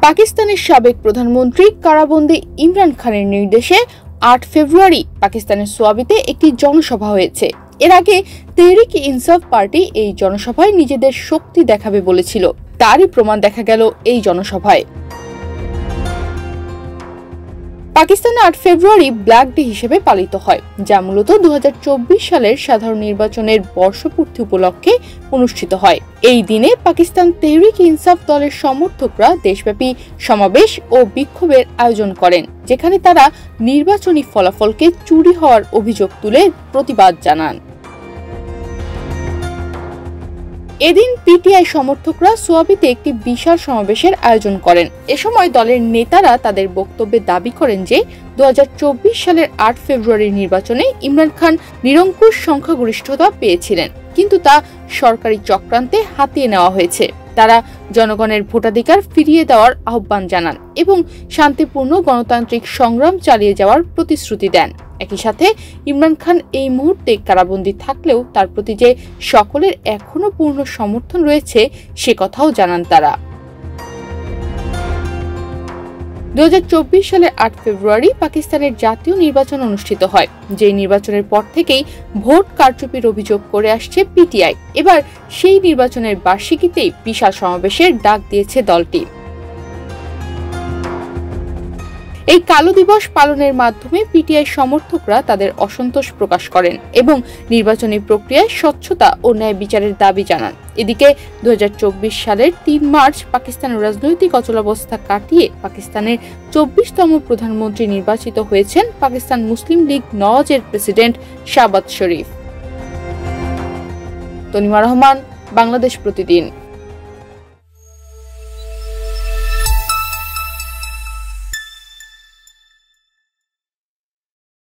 পাকিস্তানের সাবেক প্রধানমন্ত্রী কারাবন্দী ইমরান খানের নির্দেশে ৮ ফেব্রুয়ারি পাকিস্তানের সোয়াবিতে একটি জনসভা হয়েছে। এর আগে তেহরিক ইনসাফ পার্টি এই জনসভায় নিজেদের শক্তি দেখাবে বলেছিল, তারই প্রমাণ দেখা গেল এই জনসভায়। পাকিস্তানে ৮ ফেব্রুয়ারি ব্ল্যাক ডে হিসেবে পালিত হয়, যা মূলত ২০২৪ সালের সাধারণ নির্বাচনের বর্ষপূর্তি উপলক্ষে অনুষ্ঠিত হয়। এই দিনে পাকিস্তান তেহরিক ইনসাফ দলের সমর্থকরা দেশব্যাপী সমাবেশ ও বিক্ষোভের আয়োজন করেন, যেখানে তারা নির্বাচনী ফলাফলকে চুরি হওয়ার অভিযোগ তুলে প্রতিবাদ জানান। এদিন পিটিআই সমর্থকরা সোয়াবিতে একটি বিশাল সমাবেশের আয়োজন করেন। এ সময় দলের নেতারা তাদের বক্তব্যে দাবি করেন যে ২০২৪ সালের ৮ ফেব্রুয়ারির নির্বাচনে ইমরান খান নিরঙ্কুশ সংখ্যাগরিষ্ঠতা পেয়েছিলেন, কিন্তু তা সরকারি চক্রান্তে হাতিয়ে নেওয়া হয়েছে। তারা জনগণের ভোটাধিকার ফিরিয়ে দেওয়ার আহ্বান জানান এবং শান্তিপূর্ণ গণতান্ত্রিক সংগ্রাম চালিয়ে যাওয়ার প্রতিশ্রুতি দেন। একই সাথে ইমরান খান এই মুহূর্তে কারাবন্দী থাকলেও তার প্রতি যে সকলের এখনো পূর্ণ সমর্থন রয়েছে সে কথাও জানান তারা। ২০২৪ সালের ৮ ফেব্রুয়ারি পাকিস্তানের জাতীয় নির্বাচন অনুষ্ঠিত হয়, যে নির্বাচনের পর থেকেই ভোট কারচুপির অভিযোগ করে আসছে পিটিআই। এবার সেই নির্বাচনের বার্ষিকীতেই বিশাল সমাবেশের ডাক দিয়েছে দলটি। এই কালো দিবস পালনের মাধ্যমে পিটিআই সমর্থকরা তাদের অসন্তোষ প্রকাশ করেন এবং নির্বাচনী প্রক্রিয়ায় স্বচ্ছতা ও ন্যায় বিচারের দাবি জানান। এদিকে ২০২৪ সালের ৩ মার্চ পাকিস্তানের রাজনৈতিক অচলাবস্থা কাটিয়ে পাকিস্তানের ২৪তম প্রধানমন্ত্রী নির্বাচিত হয়েছেন পাকিস্তান মুসলিম লীগ নওয়াজের প্রেসিডেন্ট শাহবাজ শরীফ। তনিমা রহমান, বাংলাদেশ প্রতিদিন।